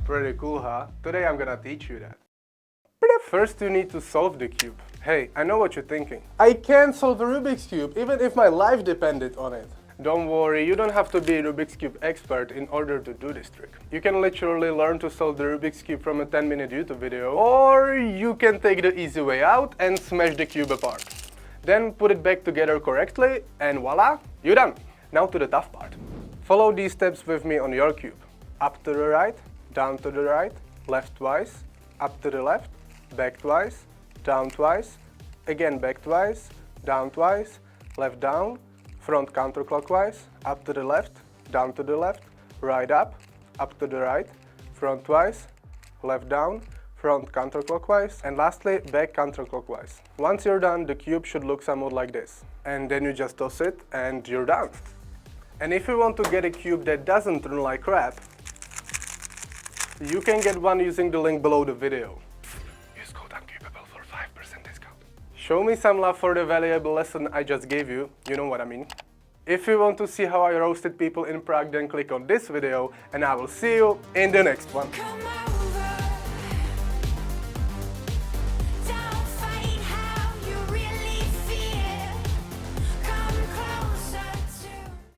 Pretty cool, huh? Today I'm gonna teach you that. First you need to solve the cube. Hey, I know what you're thinking. I can't solve a Rubik's Cube even if my life depended on it. Don't worry, you don't have to be a Rubik's Cube expert in order to do this trick. You can literally learn to solve the Rubik's Cube from a 10-minute YouTube video, or you can take the easy way out and smash the cube apart. Then put it back together correctly and voila, you're done. Now to the tough part. Follow these steps with me on your cube. Up to the right, down to the right, left twice, up to the left, back twice, down twice, again back twice, down twice, left down, front counterclockwise, up to the left, down to the left, right up to the right, front twice, left down, front counterclockwise, and lastly back counterclockwise. Once you're done, the cube should look somewhat like this. And then you just toss it and you're done. And if you want to get a cube that doesn't turn like crap, you can get one using the link below the video. Use code UNCUBABLE for 5% discount. Show me some love for the valuable lesson I just gave you, you know what I mean. If you want to see how I roasted people in Prague, then click on this video and I will see you in the next one.